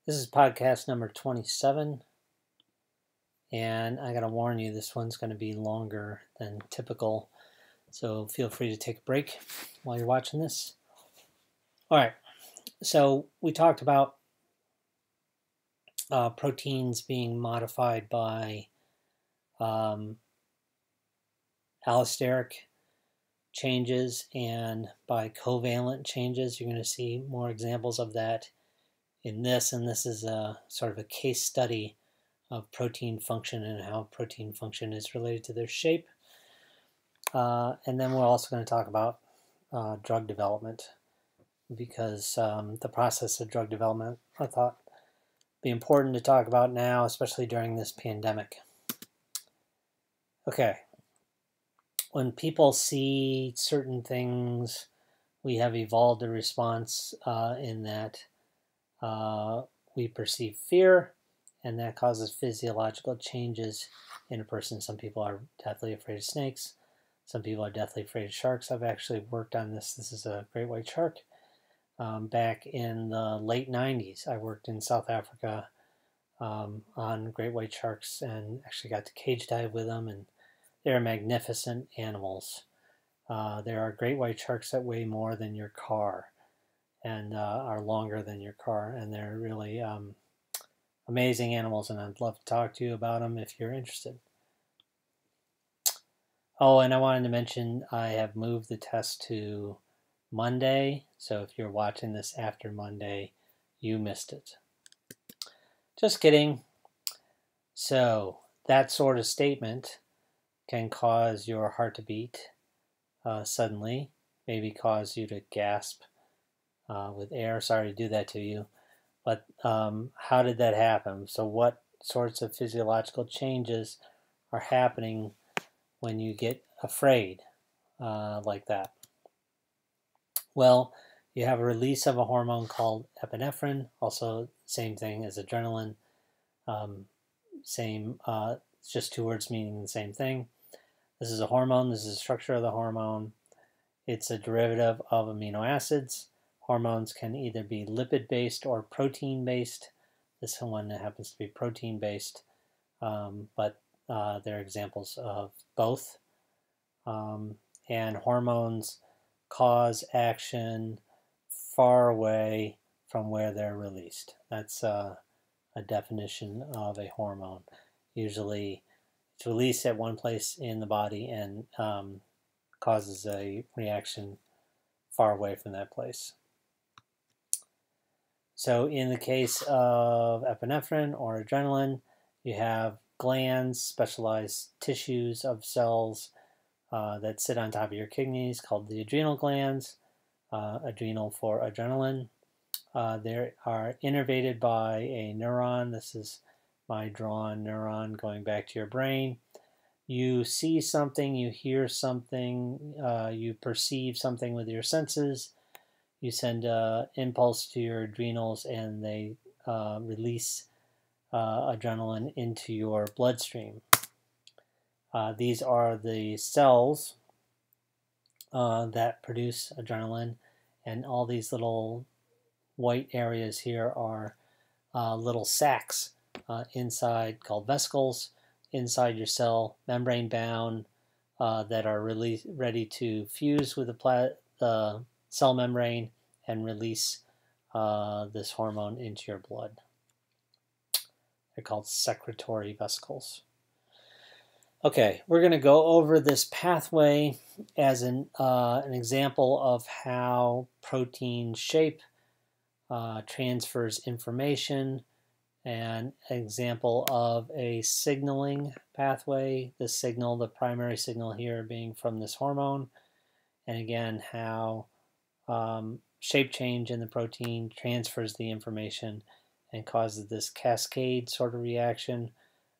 This is podcast number 27, and I gotta warn you, this one's gonna be longer than typical, so feel free to take a break while you're watching this. All right, so we talked about proteins being modified by allosteric changes and by covalent changes. You're going to see more examples of that in this, and this is a sort of a case study of protein function and how protein function is related to their shape. And then we're also going to talk about drug development, because the process of drug development I thought be important to talk about now, especially during this pandemic. Okay, when people see certain things, we have evolved a response in that we perceive fear, and that causes physiological changes in a person. Some people are deathly afraid of snakes. Some people are deathly afraid of sharks. I've actually worked on this. This is a great white shark. Back in the late 90s, I worked in South Africa on great white sharks and actually got to cage dive with them, and they're magnificent animals. There are great white sharks that weigh more than your car and are longer than your car, and they're really amazing animals, and I'd love to talk to you about them if you're interested. Oh, and I wanted to mention I have moved the test to Monday, so if you're watching this after Monday, you missed it. Just kidding. So that sort of statement can cause your heart to beat suddenly, maybe cause you to gasp with air. Sorry to do that to you. But how did that happen? So what sorts of physiological changes are happening when you get afraid like that? Well, you have a release of a hormone called epinephrine, also same thing as adrenaline. It's just two words meaning the same thing. This is a hormone. This is the structure of the hormone. It's a derivative of amino acids. Hormones can either be lipid-based or protein-based. This one happens to be protein-based, but they're examples of both. And hormones cause action far away from where they're released. That's a definition of a hormone. Usually it's released at one place in the body and causes a reaction far away from that place. So in the case of epinephrine or adrenaline, you have glands, specialized tissues of cells that sit on top of your kidneys called the adrenal glands, adrenal for adrenaline. They are innervated by a neuron. This is my drawn neuron going back to your brain. You see something, you hear something, you perceive something with your senses. You send an impulse to your adrenals, and they release adrenaline into your bloodstream. These are the cells that produce adrenaline, and all these little white areas here are little sacs inside called vesicles inside your cell, membrane bound, that are really ready to fuse with the cell membrane and release this hormone into your blood. They're called secretory vesicles. Okay, we're going to go over this pathway as an example of how protein shape transfers information, and an example of a signaling pathway, the primary signal here being from this hormone, and again how shape change in the protein transfers the information and causes this cascade sort of reaction.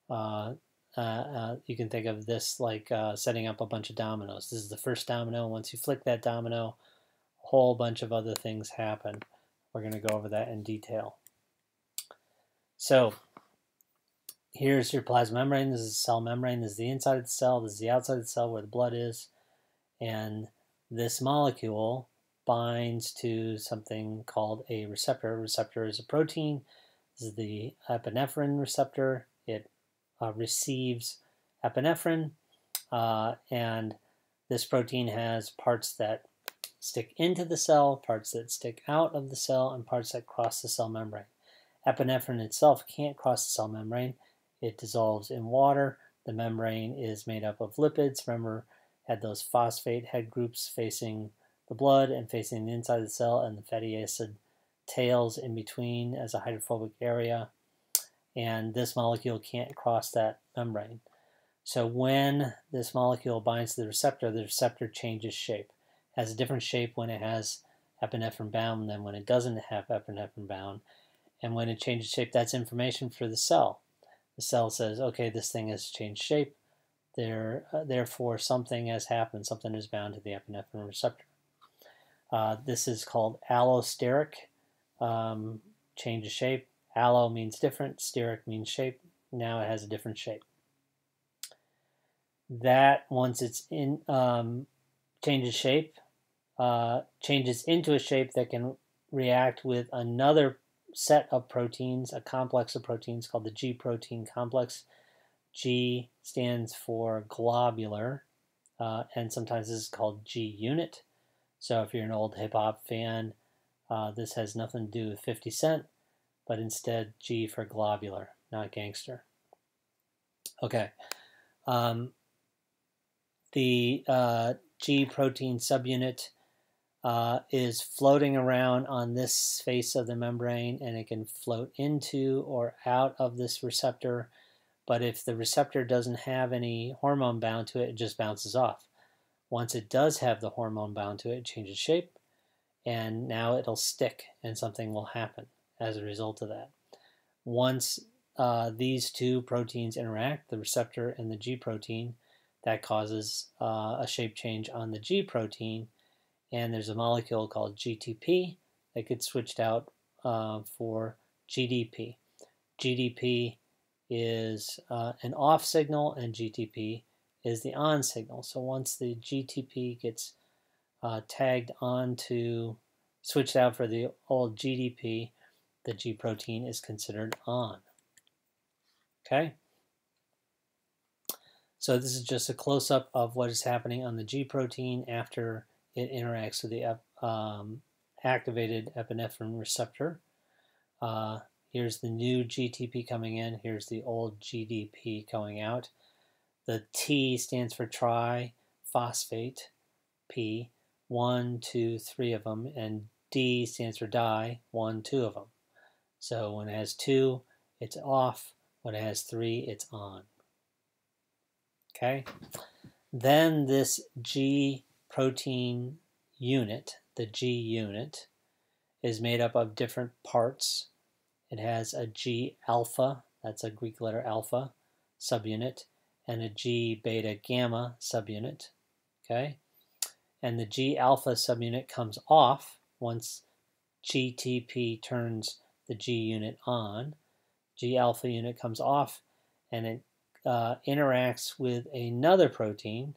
You can think of this like setting up a bunch of dominoes. This is the first domino. Once you flick that domino, a whole bunch of other things happen. We're going to go over that in detail. So here's your plasma membrane. This is the cell membrane. This is the inside of the cell. This is the outside of the cell where the blood is. And this molecule binds to something called a receptor. A receptor is a protein This is the epinephrine receptor. It receives epinephrine, and this protein has parts that stick into the cell, parts that stick out of the cell, and parts that cross the cell membrane. Epinephrine itself can't cross the cell membrane. It dissolves in water. The membrane is made up of lipids. Remember, had those phosphate head groups facing the blood and facing the inside of the cell, and the fatty acid tails in between as a hydrophobic area. And this molecule can't cross that membrane. So when this molecule binds to the receptor changes shape. It has a different shape when it has epinephrine bound than when it doesn't have epinephrine bound. And when it changes shape, that's information for the cell. The cell says, okay, this thing has changed shape. Therefore, something has happened. Something is bound to the epinephrine receptor. This is called allosteric. Change of shape. Allo means different. Steric means shape. Now it has a different shape. That, once it's in changes shape, changes into a shape that can react with another set of proteins, a complex of proteins called the G protein complex. G stands for globular, and sometimes this is called G unit. So if you're an old hip-hop fan, this has nothing to do with 50 Cent, but instead G for globular, not gangster. Okay. The G protein subunit is floating around on this face of the membrane, and it can float into or out of this receptor. But if the receptor doesn't have any hormone bound to it, it just bounces off. Once it does have the hormone bound to it, it changes shape, and now it'll stick, and something will happen as a result of that. Once these two proteins interact, the receptor and the G protein, that causes a shape change on the G protein, and there's a molecule called GTP that gets switched out for GDP. GDP is an off signal, and GTP is the on signal. So once the GTP gets tagged on to, switched out for the old GDP, the G protein is considered on. Okay? So this is just a close-up of what is happening on the G protein after it interacts with the activated epinephrine receptor. Here's the new GTP coming in. Here's the old GDP going out. The T stands for triphosphate, P, 1, 2, 3 of them, and D stands for di, 1, 2 of them. So when it has 2, it's off. When it has 3, it's on. Okay? Then this G protein unit, the G unit, is made up of different parts. It has a G alpha, that's a Greek letter alpha, subunit, and a G beta gamma subunit. Okay? And the G alpha subunit comes off once GTP turns the G unit on. G alpha unit comes off, and it interacts with another protein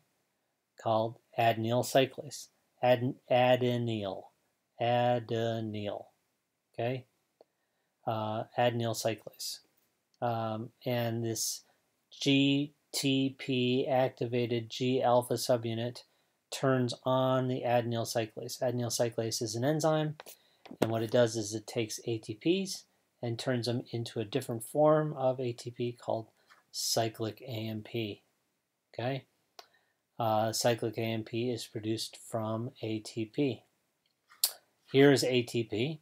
called adenyl cyclase. Adenyl. Okay? Adenyl cyclase. And this GTP activated G alpha subunit turns on the adenyl cyclase. Adenyl cyclase is an enzyme, and what it does is it takes ATPs and turns them into a different form of ATP called cyclic AMP. Okay? Cyclic AMP is produced from ATP. Here is ATP.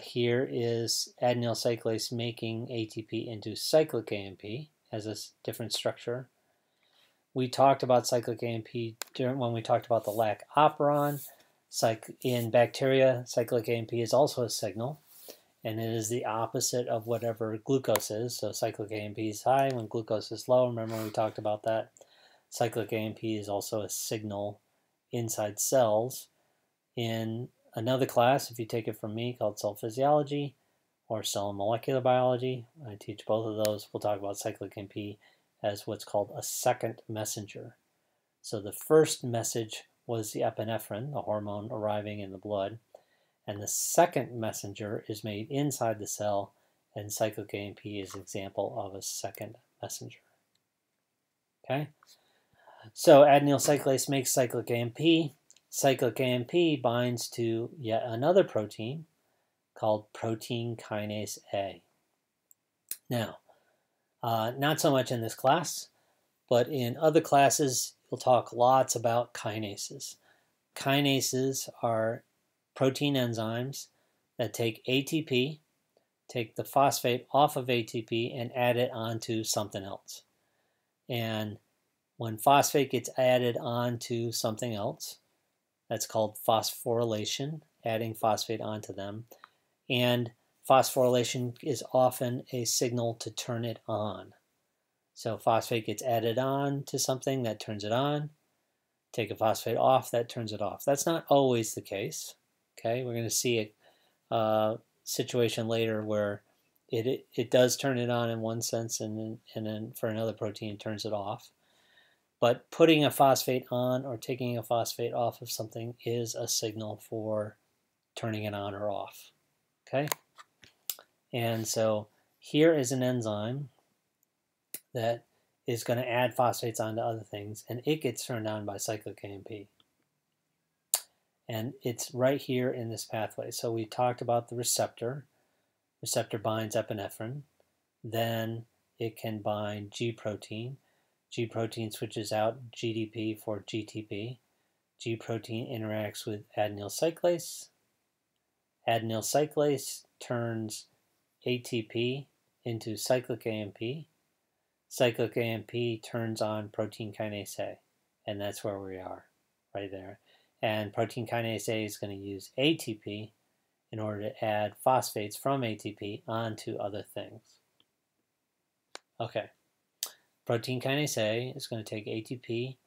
Here is adenyl cyclase making ATP into cyclic AMP as a different structure. We talked about cyclic AMP when we talked about the lac operon. In bacteria, cyclic AMP is also a signal, and it is the opposite of whatever glucose is. So cyclic AMP is high when glucose is low. Remember we talked about that. Cyclic AMP is also a signal inside cells. In another class, if you take it from me, called cell physiology or cell and molecular biology, I teach both of those. We'll talk about cyclic AMP as what's called a second messenger. So the first message was the epinephrine, the hormone arriving in the blood. And the second messenger is made inside the cell, and cyclic AMP is an example of a second messenger. Okay? So adenyl cyclase makes cyclic AMP. Cyclic AMP binds to yet another protein called protein kinase A. Now, not so much in this class, but in other classes, you'll talk lots about kinases. Kinases are protein enzymes that take ATP, take the phosphate off of ATP, and add it onto something else. And when phosphate gets added onto something else, that's called phosphorylation, adding phosphate onto them. And phosphorylation is often a signal to turn it on. So phosphate gets added on to something that turns it on. Take a phosphate off, that turns it off. That's not always the case. Okay, we're going to see a situation later where it does turn it on in one sense, and then for another protein it turns it off. But putting a phosphate on or taking a phosphate off of something is a signal for turning it on or off. Okay? And so here is an enzyme that is going to add phosphates onto other things, and it gets turned on by cyclic AMP. And it's right here in this pathway. So we talked about the receptor. Receptor binds epinephrine. Then it can bind G protein. G protein switches out GDP for GTP. G protein interacts with adenyl cyclase. Adenyl cyclase turns ATP into cyclic AMP. Cyclic AMP turns on protein kinase A, and that's where we are, right there. And protein kinase A is going to use ATP in order to add phosphates from ATP onto other things. Okay, protein kinase A is going to take ATP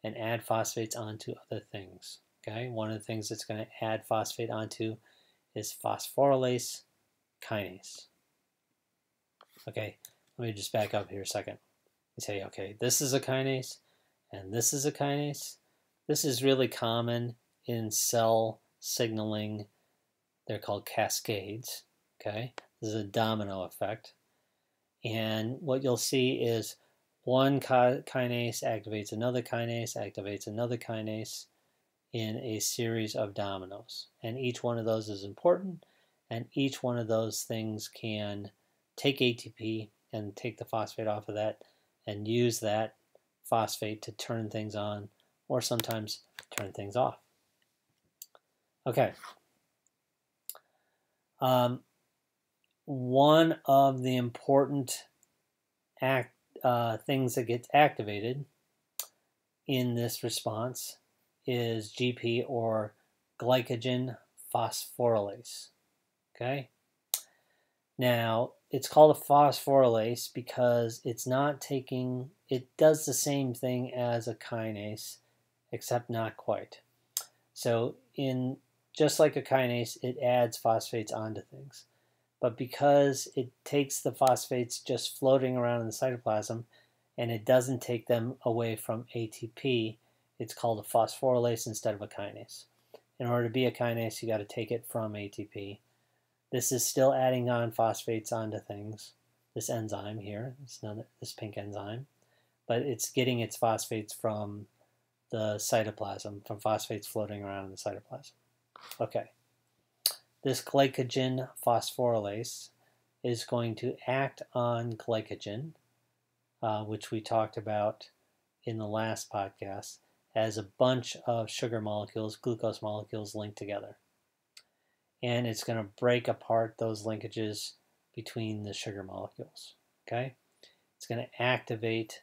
and add phosphates onto other things. Okay, one of the things it's going to add phosphate onto is phosphorylase kinase. Okay, let me just back up here a second. You say, okay, this is a kinase, and this is a kinase. This is really common in cell signaling. They're called cascades. Okay, this is a domino effect. And what you'll see is one kinase activates another kinase in a series of dominoes. And each one of those is important, and each one of those things can take ATP and take the phosphate off of that and use that phosphate to turn things on or sometimes turn things off. Okay. One of the important things that gets activated in this response is GP, or glycogen phosphorylase. Okay? Now, it's called a phosphorylase because it's not taking, it does the same thing as a kinase, except not quite. So just like a kinase, it adds phosphates onto things. But because it takes the phosphates just floating around in the cytoplasm and it doesn't take them away from ATP, it's called a phosphorylase instead of a kinase. In order to be a kinase, you got to take it from ATP. This is still adding on phosphates onto things, this enzyme here, this pink enzyme, but it's getting its phosphates from the cytoplasm, from phosphates floating around in the cytoplasm. Okay. This glycogen phosphorylase is going to act on glycogen, which we talked about in the last podcast, as a bunch of sugar molecules, glucose molecules linked together. And it's going to break apart those linkages between the sugar molecules. Okay? It's going to activate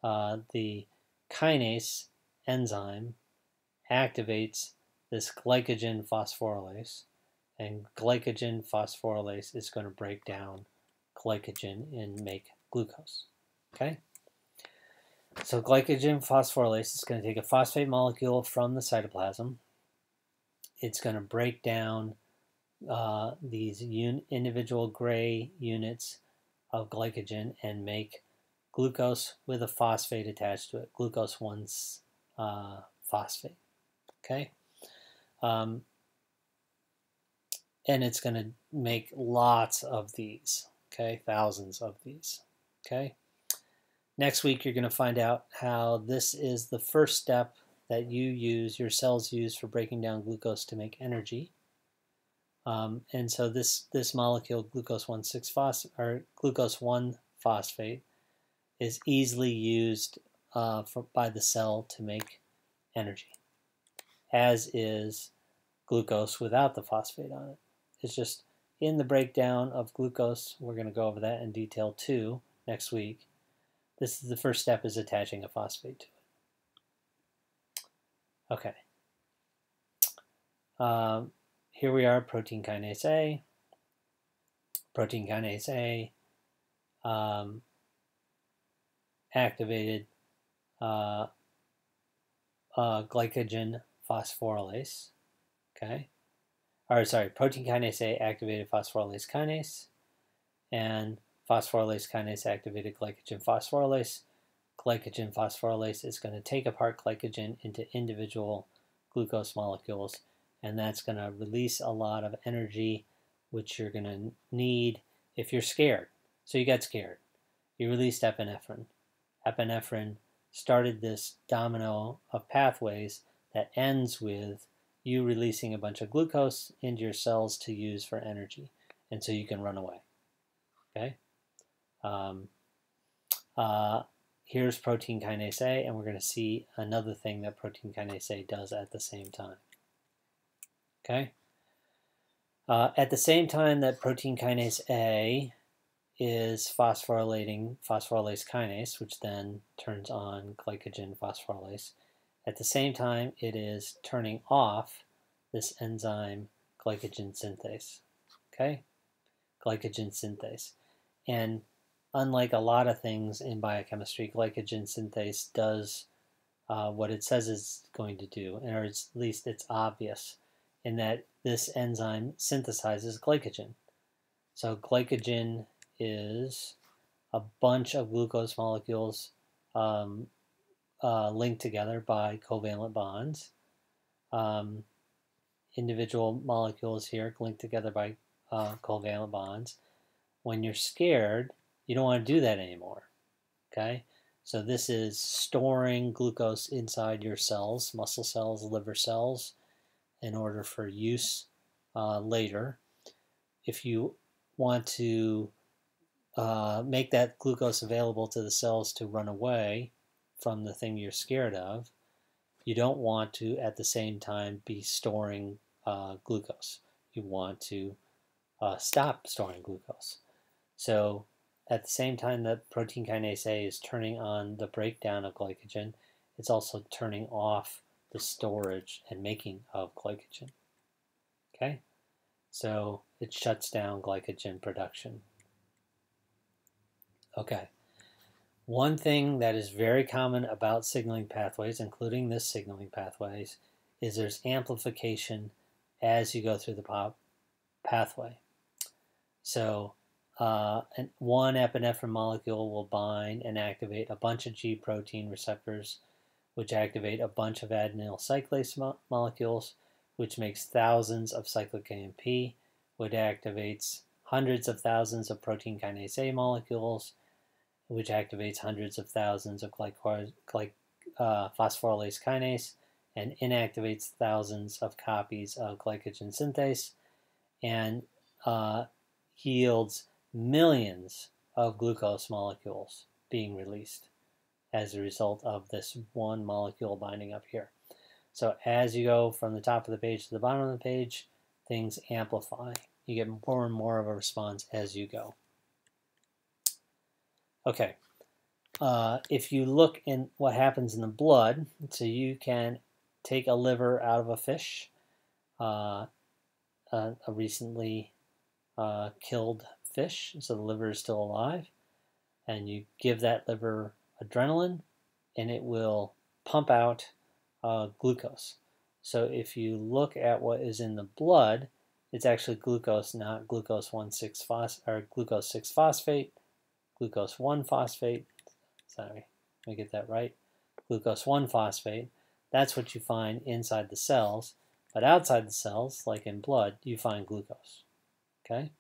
the kinase enzyme, activates this glycogen phosphorylase, and glycogen phosphorylase is going to break down glycogen and make glucose. Okay? So glycogen phosphorylase is going to take a phosphate molecule from the cytoplasm. It's going to break down these individual gray units of glycogen and make glucose with a phosphate attached to it, glucose 1-phosphate. Okay? and it's going to make lots of these, okay, thousands of these, okay. Next week, you're going to find out how this is the first step that your cells use for breaking down glucose to make energy. And so this molecule, glucose 1,6-phosphate, is easily used by the cell to make energy, as is glucose without the phosphate on it. It's just in the breakdown of glucose. We're going to go over that in detail too next week. This is the first step, is attaching a phosphate to it. Okay. Here we are, protein kinase A. Protein kinase A activated glycogen phosphorylase. Okay. Or sorry, protein kinase A activated phosphorylase kinase, and phosphorylase kinase activated glycogen phosphorylase. Glycogen phosphorylase is going to take apart glycogen into individual glucose molecules, and that's going to release a lot of energy, which you're going to need if you're scared. So you got scared. You released epinephrine. Epinephrine started this domino of pathways that ends with you releasing a bunch of glucose into your cells to use for energy, and so you can run away. Okay. Here's protein kinase A, and we're going to see another thing that protein kinase A does at the same time. Okay. At the same time that protein kinase A is phosphorylating phosphorylase kinase, which then turns on glycogen phosphorylase, at the same time it is turning off this enzyme glycogen synthase. Okay? Glycogen synthase. And unlike a lot of things in biochemistry, glycogen synthase does what it says it's going to do, or at least it's obvious, in that this enzyme synthesizes glycogen. So glycogen is a bunch of glucose molecules linked together by covalent bonds. Individual molecules here linked together by covalent bonds. When you're scared, you don't want to do that anymore. Okay? So this is storing glucose inside your cells, muscle cells, liver cells, in order for use later. If you want to make that glucose available to the cells to run away from the thing you're scared of, you don't want to at the same time be storing glucose. You want to stop storing glucose. So at the same time that protein kinase A is turning on the breakdown of glycogen, it's also turning off the storage and making of glycogen. Okay? So it shuts down glycogen production. Okay. One thing that is very common about signaling pathways, including this signaling pathways, is there's amplification as you go through the pathway. So one epinephrine molecule will bind and activate a bunch of G protein receptors, which activate a bunch of adenyl cyclase molecules, which makes thousands of cyclic AMP, which activates hundreds of thousands of protein kinase A molecules, which activates hundreds of thousands of phosphorylase kinase, and inactivates thousands of copies of glycogen synthase, and yields millions of glucose molecules being released as a result of this one molecule binding up here. So as you go from the top of the page to the bottom of the page, things amplify. You get more and more of a response as you go. Okay, if you look in what happens in the blood, so you can take a liver out of a fish, a recently killed fish, so the liver is still alive, and you give that liver adrenaline, and it will pump out glucose. So if you look at what is in the blood, it's actually glucose, not glucose 6-phosphate, glucose 1-phosphate. Sorry, let me get that right. Glucose 1-phosphate. That's what you find inside the cells, But outside the cells, like in blood, you find glucose. Okay?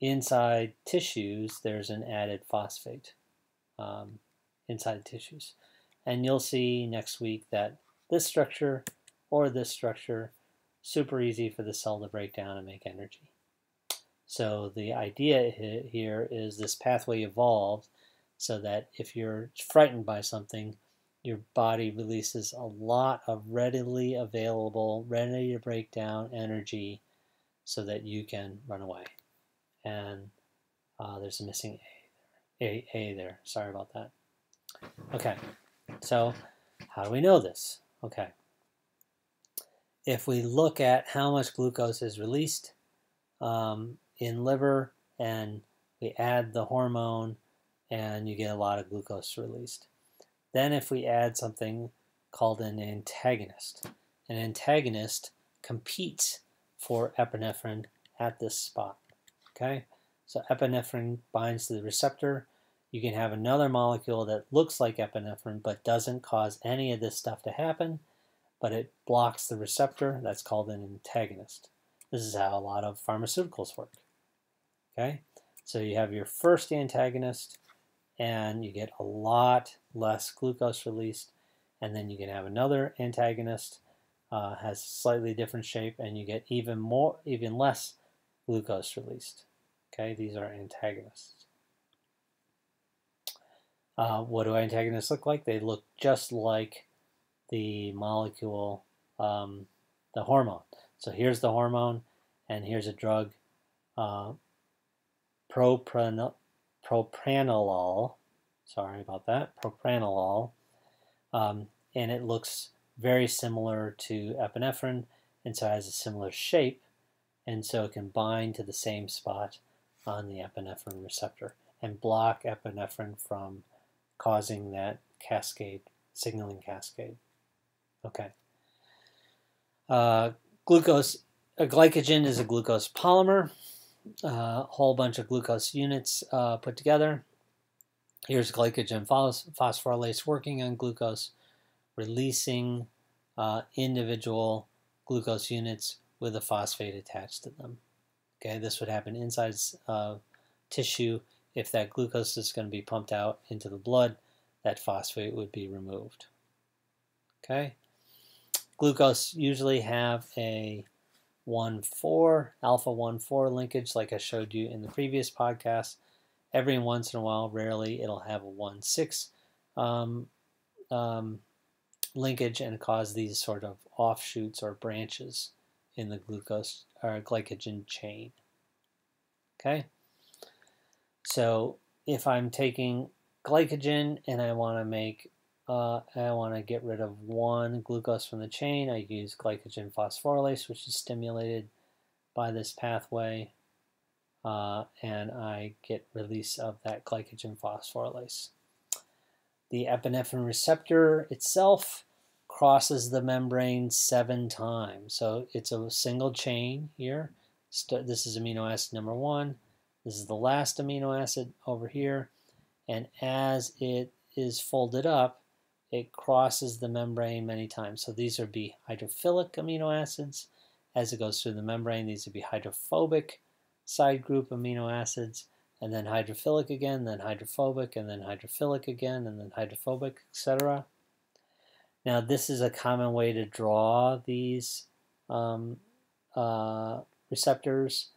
Inside tissues, there's an added phosphate inside tissues. And you'll see next week that this structure or this structure, super easy for the cell to break down and make energy. So the idea here is this pathway evolved so that if you're frightened by something, your body releases a lot of readily available, ready to break down energy so that you can run away. And there's a missing A there. Sorry about that. Okay, so how do we know this? Okay. If we look at how much glucose is released in liver and we add the hormone and you get a lot of glucose released. Then if we add something called an antagonist competes for epinephrine at this spot. Okay, so epinephrine binds to the receptor. You can have another molecule that looks like epinephrine but doesn't cause any of this stuff to happen, but it blocks the receptor. That's called an antagonist. This is how a lot of pharmaceuticals work. Okay, so you have your first antagonist and you get a lot less glucose released, and then you can have another antagonist, has a slightly different shape, and you get even less glucose released. Okay, these are antagonists. What do antagonists look like? They look just like the molecule, the hormone. So here's the hormone, and here's a drug, propranolol. Sorry about that, propranolol. And it looks very similar to epinephrine, and so it has a similar shape, and so it can bind to the same spot on the epinephrine receptor and block epinephrine from causing that cascade, signaling cascade. Okay. Glycogen is a glucose polymer, a whole bunch of glucose units put together. Here's glycogen phosphorylase working on glucose, releasing individual glucose units with a phosphate attached to them. Okay, this would happen inside tissue. If that glucose is going to be pumped out into the blood, that phosphate would be removed. Okay, glucose usually have a 1,4, alpha 1,4 linkage like I showed you in the previous podcast. Every once in a while, rarely, it'll have a 1,6 linkage and cause these sort of offshoots or branches in the glucose or glycogen chain. Okay, so if I'm taking glycogen and I want to get rid of one glucose from the chain, I use glycogen phosphorylase, which is stimulated by this pathway, and I get release of that glycogen phosphorylase. The epinephrine receptor itself crosses the membrane 7 times. So it's a single chain here. This is amino acid number 1. This is the last amino acid over here. And as it is folded up, it crosses the membrane many times. So these would be hydrophilic amino acids. As it goes through the membrane, these would be hydrophobic side group amino acids, and then hydrophilic again, then hydrophobic, and then hydrophilic again, and then hydrophobic, etc. Now, this is a common way to draw these receptors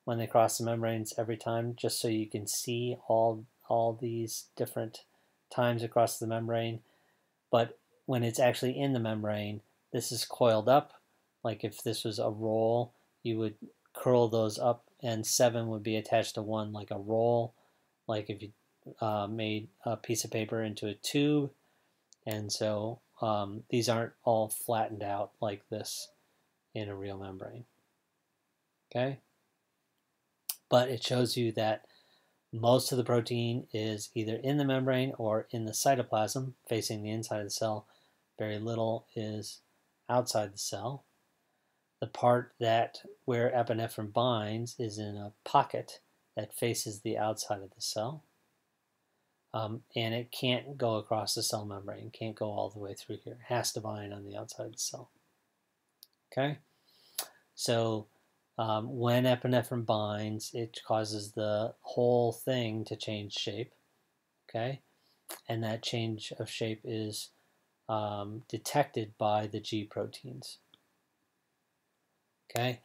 when they cross the membranes every time, just so you can see all these different times across the membrane. But when it's actually in the membrane, this is coiled up. Like if this was a roll, you would curl those up, and 7 would be attached to 1 like a roll, like if you made a piece of paper into a tube. And so these aren't all flattened out like this in a real membrane. Okay? But it shows you that most of the protein is either in the membrane or in the cytoplasm facing the inside of the cell. Very little is outside the cell. The part where epinephrine binds is in a pocket that faces the outside of the cell. And it can't go across the cell membrane, can't go all the way through here. It has to bind on the outside of the cell. Okay, so when epinephrine binds, it causes the whole thing to change shape. Okay, and that change of shape is detected by the G proteins. Okay,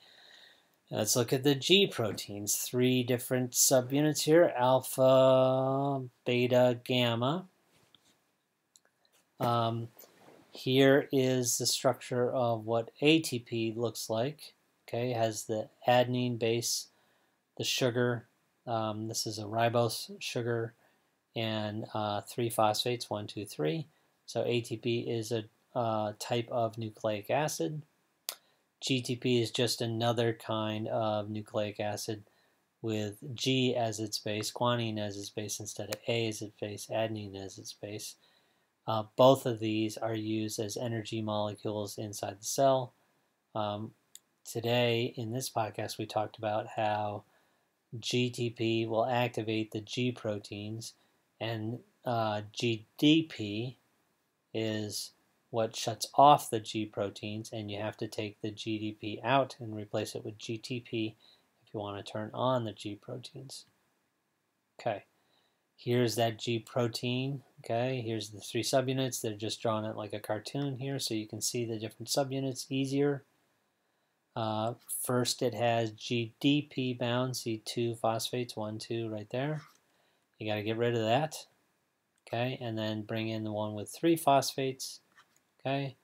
let's look at the G proteins. 3 different subunits here: alpha, beta, gamma. Here is the structure of what ATP looks like. Okay, it has the adenine base, the sugar. This is a ribose sugar, and 3 phosphates, 1, 2, 3. So ATP is a type of nucleic acid. GTP is just another kind of nucleic acid with G as its base, guanine as its base instead of A as its base, adenine as its base. Both of these are used as energy molecules inside the cell. Today, in this podcast, we talked about how GTP will activate the G proteins, and GDP is what shuts off the G proteins, and you have to take the GDP out and replace it with GTP if you want to turn on the G proteins. Okay, here's that G protein. Okay, here's the 3 subunits. They're just drawn it like a cartoon here so you can see the different subunits easier. First, it has GDP bound, see 2 phosphates, 1, 2 right there. You got to get rid of that. Okay, and then bring in the one with 3 phosphates. Okay,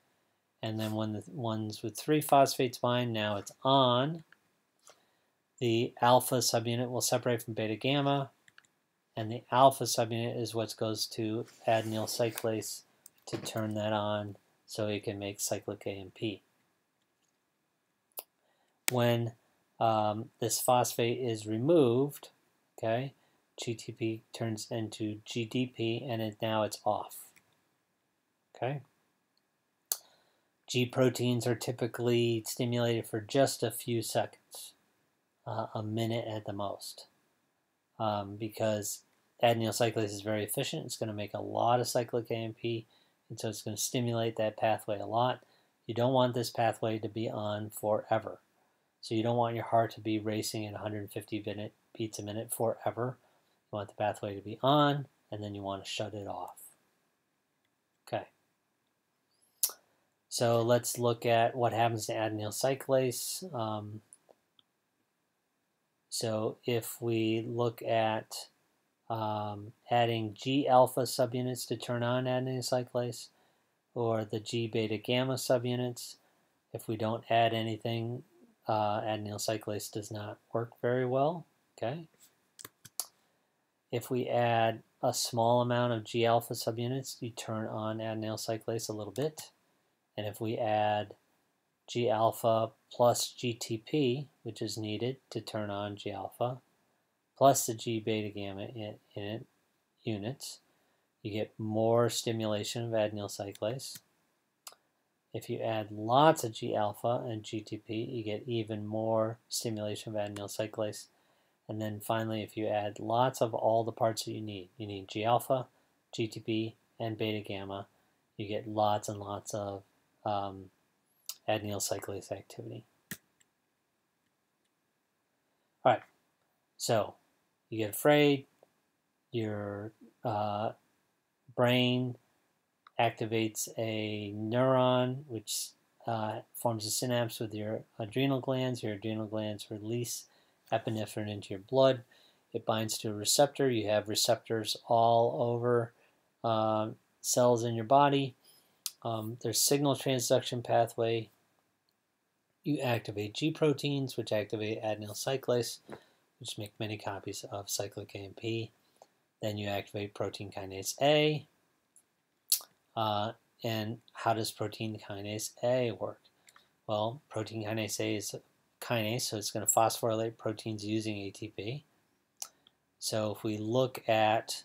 and then when the ones with 3 phosphates bind, now it's on. The alpha subunit will separate from beta gamma, and the alpha subunit is what goes to adenyl cyclase to turn that on so it can make cyclic AMP. When this phosphate is removed, okay, GTP turns into GDP, and now it's off. Okay. G proteins are typically stimulated for just a few seconds, a minute at the most, because adenyl cyclase is very efficient. It's going to make a lot of cyclic AMP, and so it's going to stimulate that pathway a lot. You don't want this pathway to be on forever. So you don't want your heart to be racing at 150 beats a minute forever. You want the pathway to be on, and then you want to shut it off. Okay. So let's look at what happens to adenyl cyclase. So if we look at adding G alpha subunits to turn on adenyl cyclase, or the G beta gamma subunits, if we don't add anything, adenyl cyclase does not work very well. Okay. If we add a small amount of G alpha subunits, you turn on adenyl cyclase a little bit. And if we add G alpha plus GTP, which is needed to turn on G alpha, plus the G beta gamma units, you get more stimulation of adenyl cyclase. If you add lots of G alpha and GTP, you get even more stimulation of adenyl cyclase. And then finally, if you add lots of all the parts that you need G alpha, GTP, and beta gamma, you get lots and lots of adenyl cyclase activity. All right, so you get afraid, your brain activates a neuron which forms a synapse with your adrenal glands. Your adrenal glands release epinephrine into your blood. It binds to a receptor. You have receptors all over cells in your body. There's signal transduction pathway. You activate G proteins, which activate adenyl cyclase, which make many copies of cyclic AMP. Then you activate protein kinase A. And how does protein kinase A work? Well, protein kinase A is a kinase, so it's going to phosphorylate proteins using ATP. So if we look at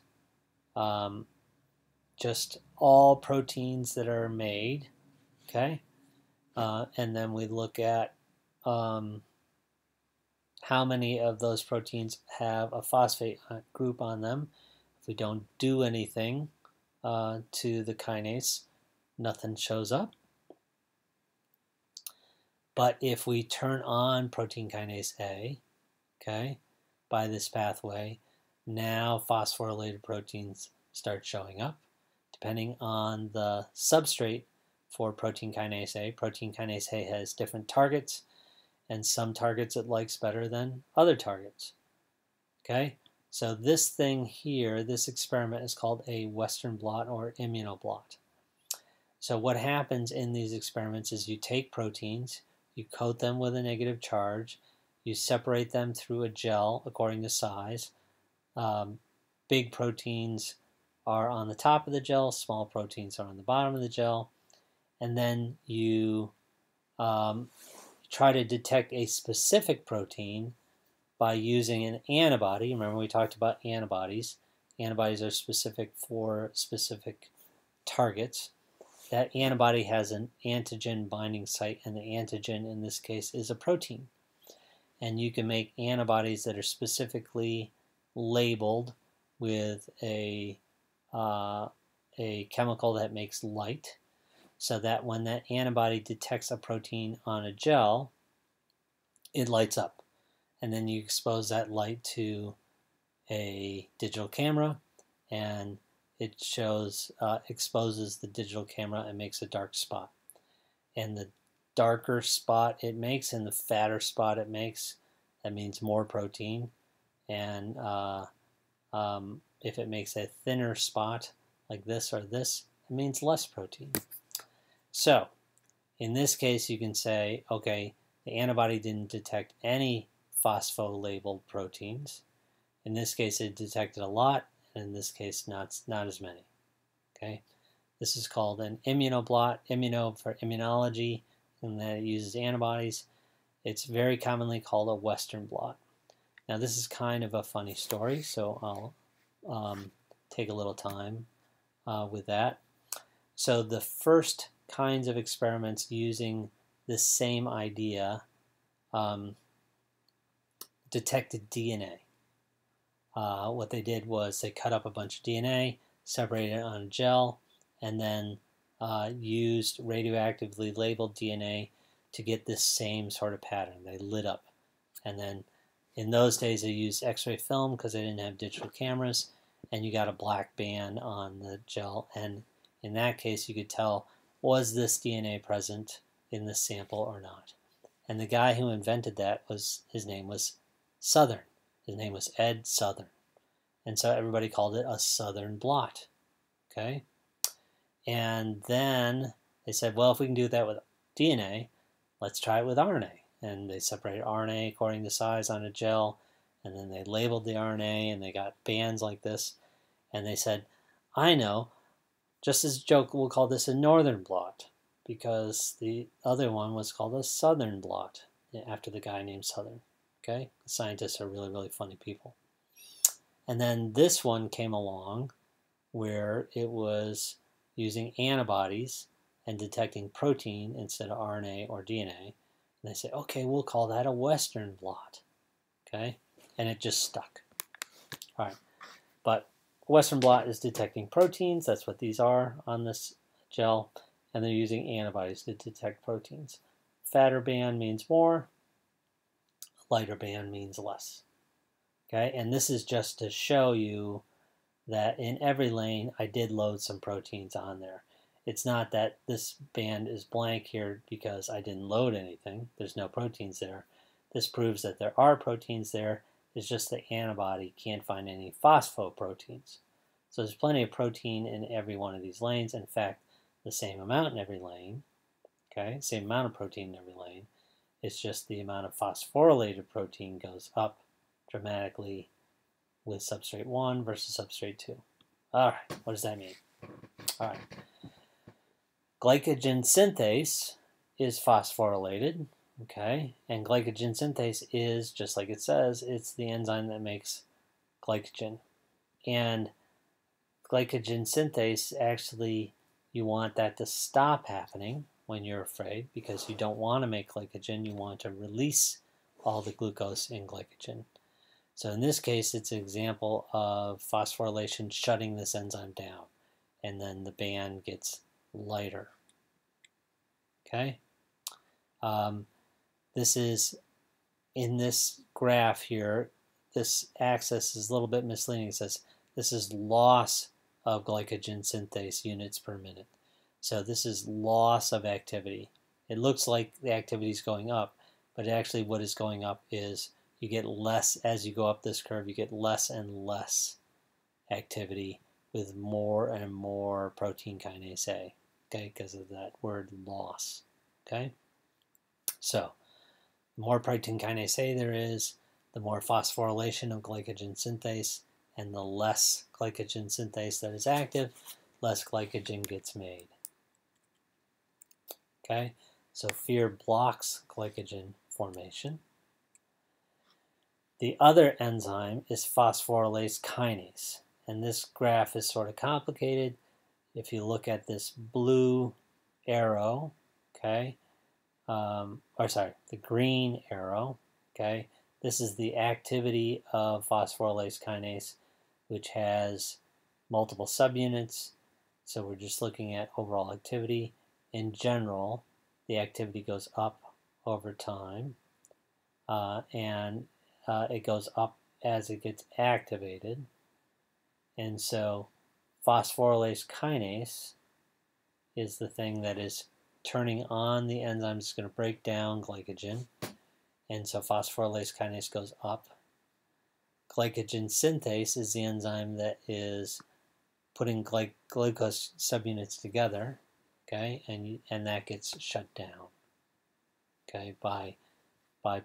just all proteins that are made, okay, and then we look at how many of those proteins have a phosphate group on them. If we don't do anything to the kinase, nothing shows up. But if we turn on protein kinase A, okay, by this pathway, now phosphorylated proteins start showing up. Depending on the substrate for protein kinase A, protein kinase A has different targets, and some targets it likes better than other targets. Okay, so this thing here, this experiment is called a Western blot or immunoblot. So what happens in these experiments is you take proteins, you coat them with a negative charge, you separate them through a gel according to size. Big proteins are on the top of the gel, small proteins are on the bottom of the gel, and then you try to detect a specific protein by using an antibody. Remember we talked about antibodies. Antibodies are specific for specific targets. That antibody has an antigen binding site, and the antigen in this case is a protein. And you can make antibodies that are specifically labeled with a chemical that makes light, so that when that antibody detects a protein on a gel, it lights up. And then you expose that light to a digital camera, and it shows exposes the digital camera and makes a dark spot. And the darker spot it makes and the fatter spot it makes, that means more protein. And if it makes a thinner spot like this or this, it means less protein. So in this case you can say, okay, the antibody didn't detect any phospholabeled proteins. In this case it detected a lot, and in this case not as many. Okay, this is called an immunoblot. Immuno for immunology, and that it uses antibodies. It's very commonly called a Western blot. Now this is kind of a funny story, so I'll take a little time with that. So the first kinds of experiments using this same idea detected DNA. What they did was they cut up a bunch of DNA, separated it on a gel, and then used radioactively labeled DNA to get this same sort of pattern. They lit up. And then in those days they used X-ray film because they didn't have digital cameras, and you got a black band on the gel, and in that case you could tell, was this DNA present in this sample or not. And the guy who invented that his name was Southern. His name was Ed Southern. And so everybody called it a Southern blot. Okay? And then they said, well, if we can do that with DNA, let's try it with RNA. And they separated RNA according to size on a gel, and then they labeled the RNA, and they got bands like this. And they said, I know, just as a joke, we'll call this a Northern blot, because the other one was called a Southern blot, after the guy named Southern. Okay? The scientists are really, really funny people. And then this one came along where it was using antibodies and detecting protein instead of RNA or DNA. And they say, okay, we'll call that a Western blot. Okay? And it just stuck. All right. But Western blot is detecting proteins. That's what these are on this gel. And they're using antibodies to detect proteins. Fatter band means more. Lighter band means less. Okay, and this is just to show you that in every lane I did load some proteins on there. It's not that this band is blank here because I didn't load anything. There's no proteins there. This proves that there are proteins there. It's just the antibody can't find any phosphoproteins. So there's plenty of protein in every one of these lanes. In fact, the same amount in every lane. Okay, same amount of protein in every lane. It's just the amount of phosphorylated protein goes up dramatically with substrate 1 versus substrate 2. All right, what does that mean? All right. Glycogen synthase is phosphorylated, okay? And glycogen synthase is, just like it says, it's the enzyme that makes glycogen. And glycogen synthase, actually, you want that to stop happening when you're afraid, because you don't want to make glycogen. You want to release all the glucose in glycogen. So in this case, it's an example of phosphorylation shutting this enzyme down, and then the band gets lighter. Okay? This is, in this graph here, this axis is a little bit misleading. It says this is loss of glycogen synthase units per minute. So this is loss of activity. It looks like the activity is going up, but actually what is going up is you get less, as you go up this curve, you get less and less activity with more and more protein kinase A, okay, because of that word loss, okay? So the more protein kinase A there is, the more phosphorylation of glycogen synthase, and the less glycogen synthase that is active, less glycogen gets made. Okay, so fear blocks glycogen formation. The other enzyme is phosphorylase kinase, and this graph is sort of complicated. If you look at this blue arrow, okay, the green arrow, okay, this is the activity of phosphorylase kinase, which has multiple subunits. So we're just looking at overall activity. In general, the activity goes up over time, and it goes up as it gets activated. And so phosphorylase kinase is the thing that is turning on the enzyme that's going to break down glycogen. And so phosphorylase kinase goes up. Glycogen synthase is the enzyme that is putting glucose subunits together, okay, and that gets shut down, okay, by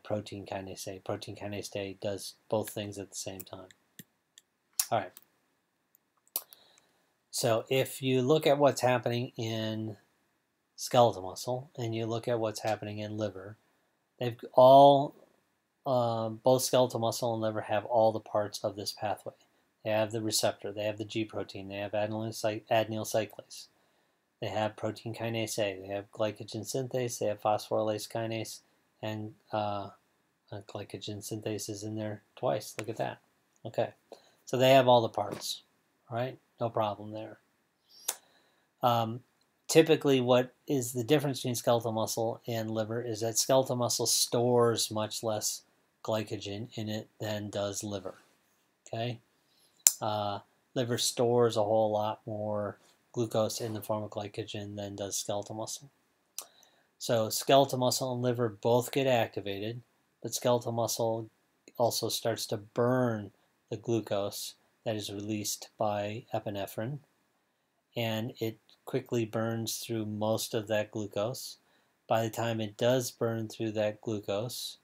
protein kinase A. Protein kinase A does both things at the same time. All right. So if you look at what's happening in skeletal muscle and you look at what's happening in liver, they've all, both skeletal muscle and liver have all the parts of this pathway. They have the receptor, they have the G protein, they have adenyl cyclase, they have protein kinase A, they have glycogen synthase, they have phosphorylase kinase, and glycogen synthase is in there twice. Look at that. Okay, so they have all the parts, right? No problem there. Typically, what is the difference between skeletal muscle and liver is that skeletal muscle stores much less glycogen in it than does liver. Okay, liver stores a whole lot more glucose in the form of glycogen than does skeletal muscle. So skeletal muscle and liver both get activated, but skeletal muscle also starts to burn the glucose that is released by epinephrine, and it quickly burns through most of that glucose. By the time it does burn through that glucose,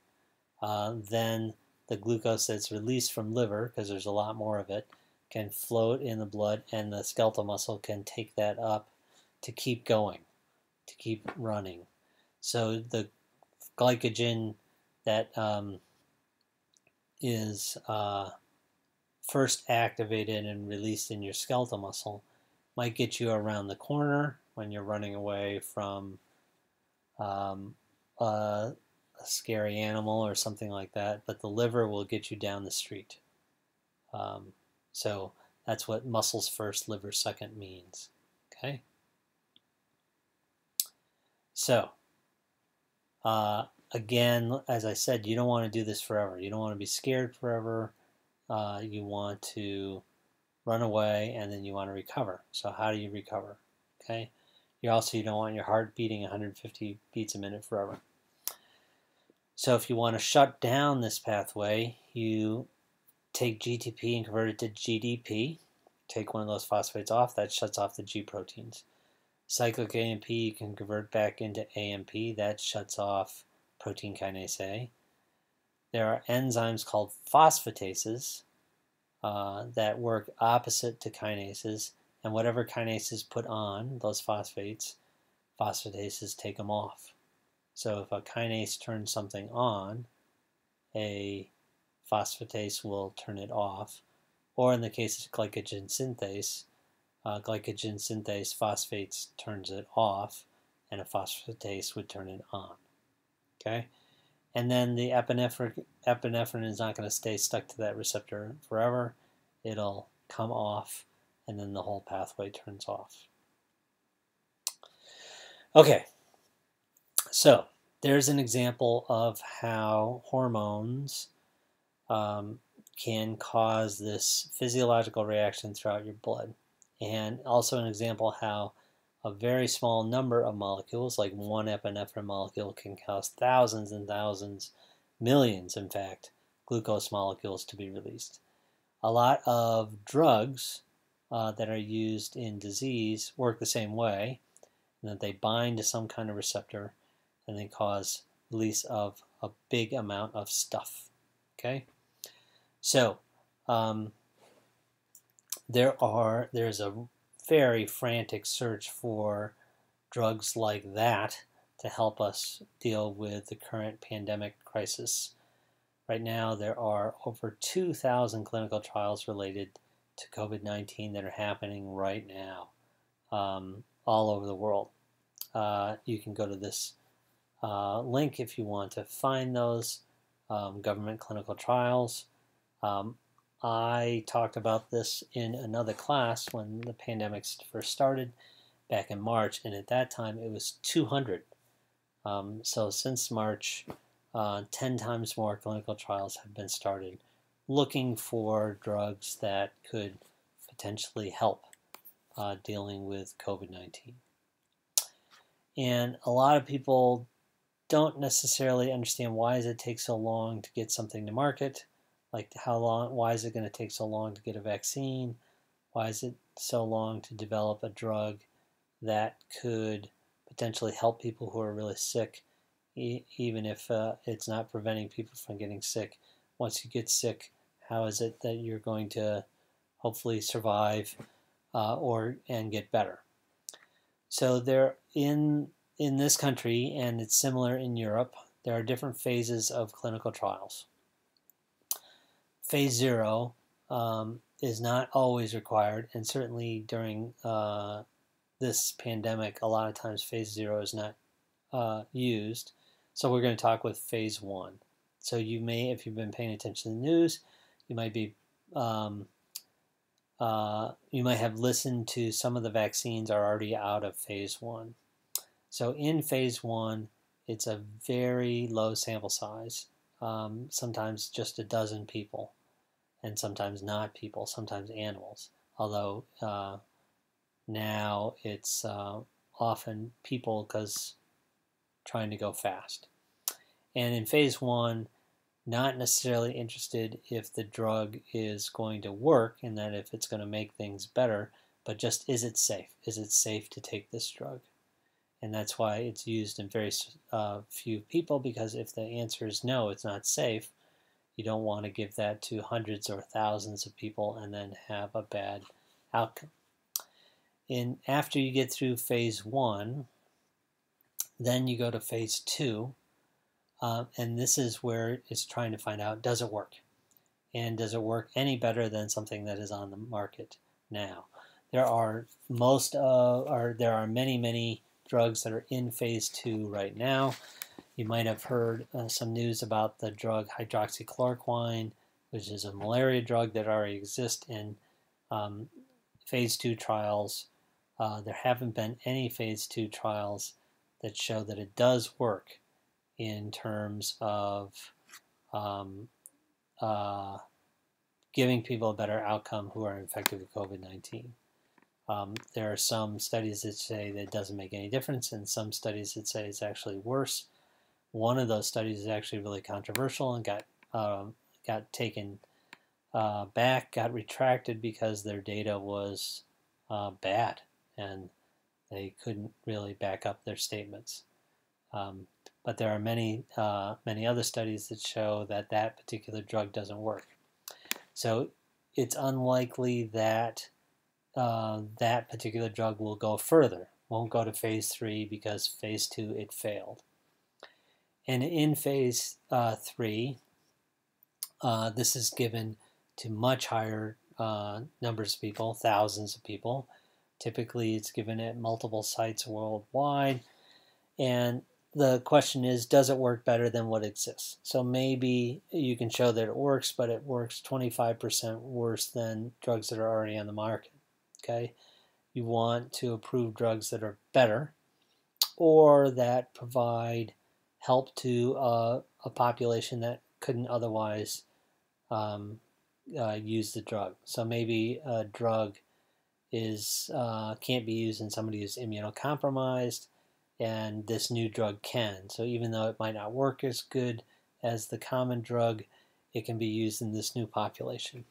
then the glucose that's released from liver, because there's a lot more of it, can float in the blood, and the skeletal muscle can take that up to keep going, to keep running. So the glycogen that is first activated and released in your skeletal muscle might get you around the corner when you're running away from a scary animal or something like that, but the liver will get you down the street. So that's what muscles first, liver second means. Okay? So, again, as I said, you don't want to do this forever. You don't want to be scared forever. You want to run away, and then you want to recover. So how do you recover? Okay, you don't want your heart beating 150 beats a minute forever. So if you want to shut down this pathway, you take GTP and convert it to GDP. Take one of those phosphates off, that shuts off the G proteins. Cyclic AMP you can convert back into AMP, that shuts off protein kinase A. There are enzymes called phosphatases that work opposite to kinases, and whatever kinases put on those phosphatases take them off. So if a kinase turns something on, a phosphatase will turn it off. Or in the case of glycogen synthase phosphates turns it off, and a phosphatase would turn it on. Okay? And then the epinephrine is not going to stay stuck to that receptor forever. It'll come off, and then the whole pathway turns off. Okay, so there's an example of how hormones can cause this physiological reaction throughout your blood. And also an example how a very small number of molecules, like one epinephrine molecule, can cause thousands and thousands, millions in fact, glucose molecules to be released. A lot of drugs that are used in disease work the same way, in that they bind to some kind of receptor and they cause release of a big amount of stuff. Okay? So, there's a very frantic search for drugs like that to help us deal with the current pandemic crisis. Right now, there are over 2,000 clinical trials related to COVID-19 that are happening right now, all over the world. You can go to this link if you want to find those government clinical trials. I talked about this in another class when the pandemic first started back in March, and at that time it was 200. So since March, 10 times more clinical trials have been started looking for drugs that could potentially help dealing with COVID-19. And a lot of people don't necessarily understand why does it take so long to get something to market. Like why is it going to take so long to get a vaccine? Why is it so long to develop a drug that could potentially help people who are really sick, even if it's not preventing people from getting sick? Once you get sick, how is it that you're going to hopefully survive and get better? So there in this country, and it's similar in Europe, there are different phases of clinical trials. Phase 0 is not always required, and certainly during this pandemic, a lot of times phase 0 is not used. So we're going to talk with phase 1. So you may, if you've been paying attention to the news, you might be you might have listened to some of the vaccines are already out of phase 1. So in phase 1, it's a very low sample size, sometimes just a dozen people, and sometimes not people, sometimes animals. Although now it's often people because trying to go fast. And in phase 1, not necessarily interested if the drug is going to work and that if it's going to make things better, but just is it safe? Is it safe to take this drug? And that's why it's used in very few people, because if the answer is no, it's not safe, you don't want to give that to hundreds or thousands of people and then have a bad outcome. And after you get through phase 1, then you go to phase 2, and this is where it's trying to find out, does it work? And does it work any better than something that is on the market now? There are many drugs that are in phase 2 right now. You might have heard some news about the drug hydroxychloroquine, which is a malaria drug that already exists in phase 2 trials. There haven't been any phase 2 trials that show that it does work in terms of giving people a better outcome who are infected with COVID-19. There are some studies that say that it doesn't make any difference, and some studies that say it's actually worse. One of those studies is actually really controversial and got taken back, got retracted because their data was bad and they couldn't really back up their statements. But there are many other studies that show that that particular drug doesn't work. So it's unlikely that that particular drug will go further, won't go to phase 3 because phase 2 it failed. And in phase 3, this is given to much higher numbers of people, thousands of people. Typically it's given at multiple sites worldwide. And the question is, does it work better than what exists? So maybe you can show that it works, but it works 25% worse than drugs that are already on the market. Okay? You want to approve drugs that are better or that provide help to a population that couldn't otherwise use the drug. So maybe a drug is can't be used in somebody who's immunocompromised, and this new drug can. So even though it might not work as good as the common drug, it can be used in this new population.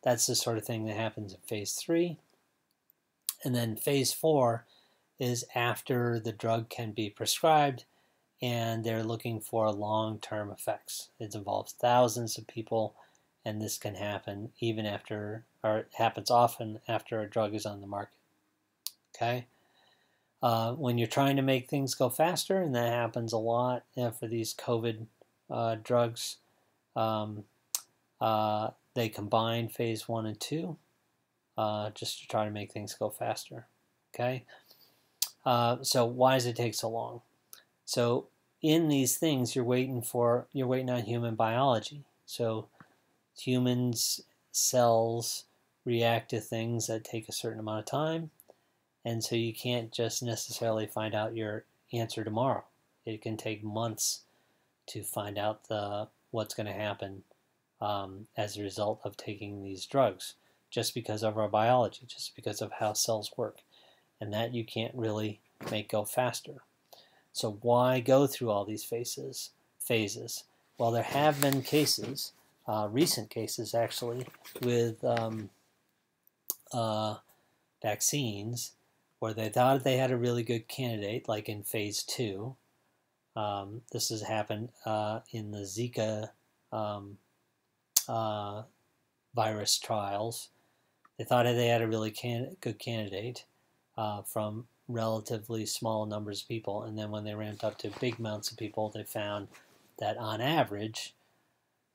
That's the sort of thing that happens in phase 3. And then phase 4 is after the drug can be prescribed and they're looking for long-term effects. It involves thousands of people, and this can happen even after, or it happens often after a drug is on the market. Okay? When you're trying to make things go faster, and that happens a lot for these COVID drugs, they combine phase 1 and 2 just to try to make things go faster. Okay? So why does it take so long? So in these things, you're waiting on human biology. So humans' cells react to things that take a certain amount of time, and so you can't just necessarily find out your answer tomorrow. It can take months to find out what's going to happen as a result of taking these drugs, just because of our biology, just because of how cells work, and that you can't really make go faster. So why go through all these phases? Well, there have been cases, recent cases actually, with vaccines where they thought they had a really good candidate, like in phase 2. This has happened in the Zika virus trials. They thought they had a really good candidate from relatively small numbers of people, and then when they ramped up to big amounts of people, they found that on average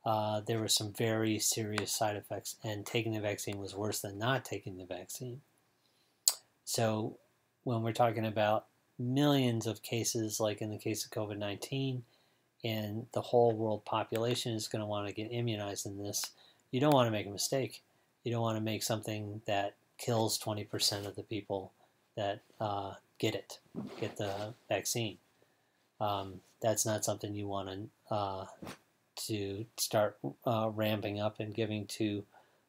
there were some very serious side effects, and taking the vaccine was worse than not taking the vaccine. So when we're talking about millions of cases, like in the case of COVID-19, and the whole world population is going to want to get immunized in this, you don't want to make a mistake. You don't want to make something that kills 20% of the people that get the vaccine. That's not something you want to start ramping up and giving to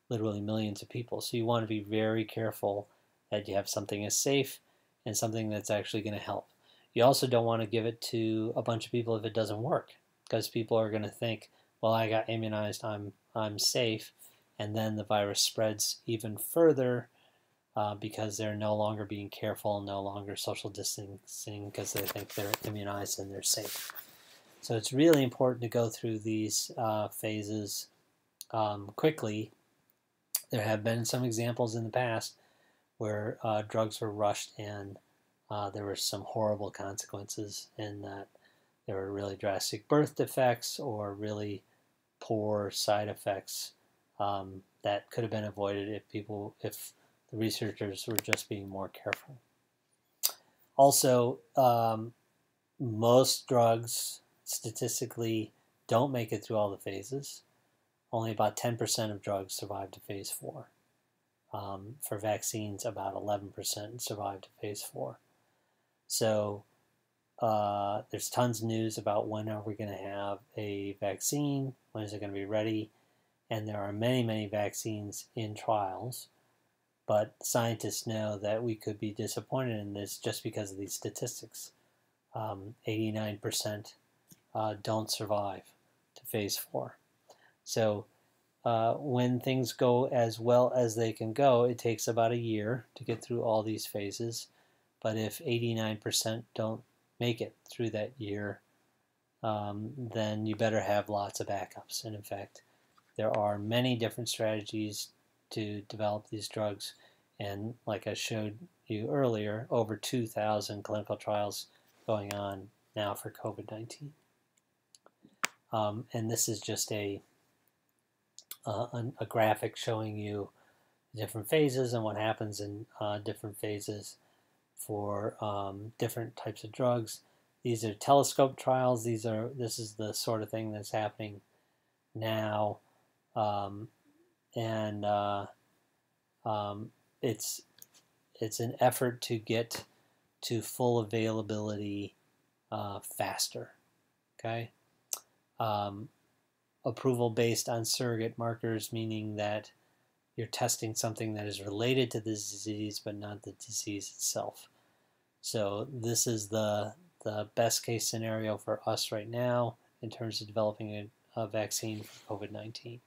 literally millions of people. So you want to be very careful that you have something that's safe and something that's actually going to help. You also don't want to give it to a bunch of people if it doesn't work, because people are going to think, well, I got immunized, I'm safe, and then the virus spreads even further because they're no longer being careful, no longer social distancing, because they think they're immunized and they're safe. So it's really important to go through these phases quickly. There have been some examples in the past where drugs were rushed and there were some horrible consequences in that there were really drastic birth defects or really poor side effects that could have been avoided if the researchers were just being more careful. Also, most drugs statistically don't make it through all the phases. Only about 10% of drugs survive to phase 4. For vaccines, about 11% survive to phase 4. So there's tons of news about when are we going to have a vaccine, when is it going to be ready, and there are many, many vaccines in trials. But scientists know that we could be disappointed in this just because of these statistics. 89% don't survive to phase 4. So when things go as well as they can go, it takes about a year to get through all these phases. But if 89% don't make it through that year, then you better have lots of backups. And in fact, there are many different strategies to develop these drugs, and like I showed you earlier, over 2,000 clinical trials going on now for COVID-19. And this is just a graphic showing you different phases and what happens in different phases for different types of drugs. These are telescope trials. This is the sort of thing that's happening now. It's an effort to get to full availability faster. Okay. Approval based on surrogate markers, meaning that you're testing something that is related to the disease but not the disease itself. So this is the best case scenario for us right now in terms of developing a vaccine for COVID-19.